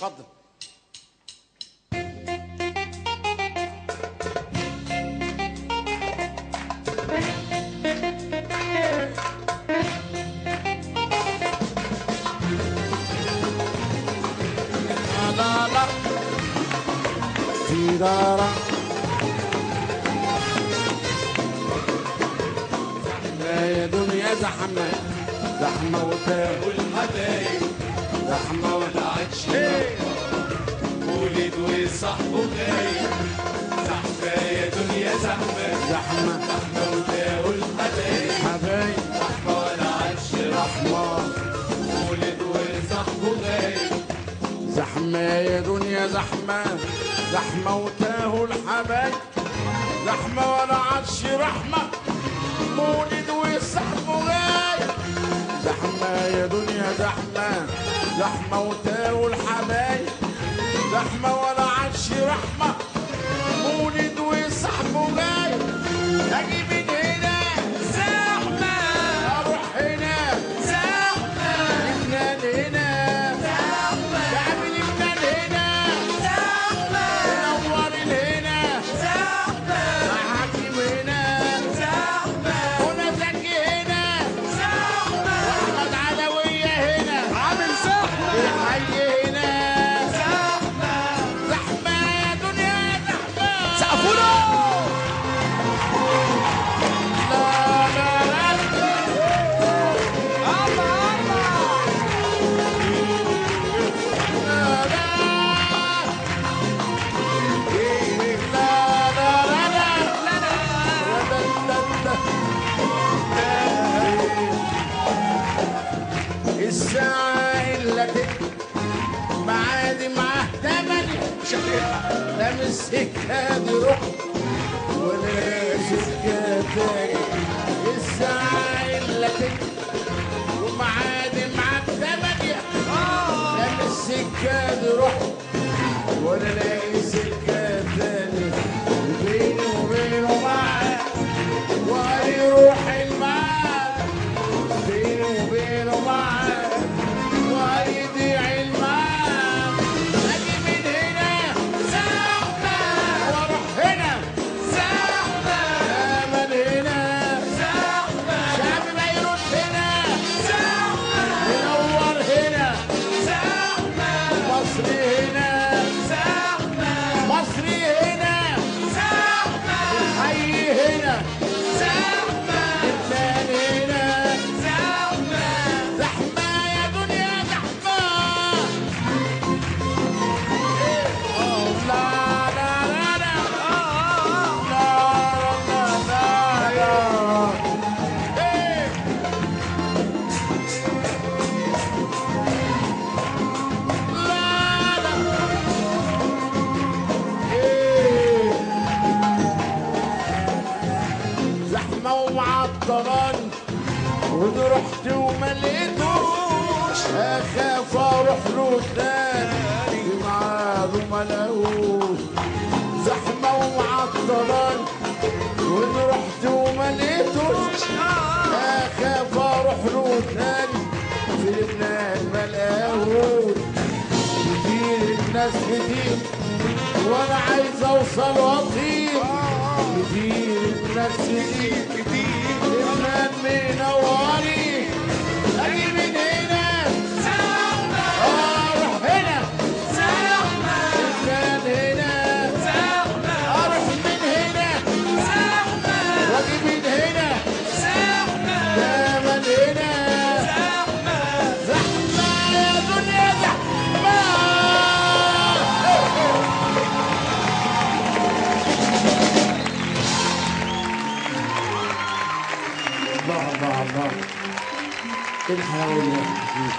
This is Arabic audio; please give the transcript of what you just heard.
اتفضل. لا لا تيرارا يا دنيا زحمة زحمة وتاكل الحبايب زحمة والعطش ولد وصاحبه غايب زحمة يا دنيا زحمة زحمة زحمة وتاكل الحبايب حبايب زحمة والعطش رحمة ولد وصاحبه غايب زحمة يا دنيا زحمة زحمة وتاهوا الحبايب زحمة ولا عطش رحمة مولد وصاحبه غايب زحمة يا دنيا زحمة زحمة وتاهوا الحبايب زحمة ولا عطش رحمة مولد وصاحبه غايب أجي من هنا زحمة أروح هنا زحمة لبنان هنا شعب لبنان هنا منور الهنا حكيم هنا منى زكي هنا واحمد علوية هنا عامل زحمة الحي هنا زحمة يا دنيا زحمة سقفوله لا لا لا الساعة إلا معادي معاه تمانية لا من السكة دي روح ولا سكة تاني الساعة إلا ومعادي معاه تمانية لا من السكة دي روح ولا لاقي سكة تاني بيني وبينه معاه وهيروح المعاد بيني وبينه معاه وهيضيع المعاد اجي من هنا زحمة واروح هنا زحمة امل هنا زحمة شعب بيروت هنا زحمة منور هنا زحمة مصر هنا زحمة مصر هنا زحمة الحي هنا زحمة لبنان هنا زحمة زحمة يا دنيا زحمة لا لا لا لا لا لا لا إيه. لا لا إيه. زحمة ومعطلاني ودي رحت وما لقيتوش اخاف اروح له تاني في ميعاده ما لقوش زحمه ومعطلاني ودي رحت وما لقيتوش اخاف اروح له تاني في لبنان ما لقاهوش كتير الناس كتير وانا عايز اوصل واطير كتير الناس كتير لبنان منوري اجي من هنا اروح هنا لبنان هنا اروح من هنا واجي من هنا دايما هنا زحمه يا دنيا زحمه الله الله الله ايه الحلاوه اللي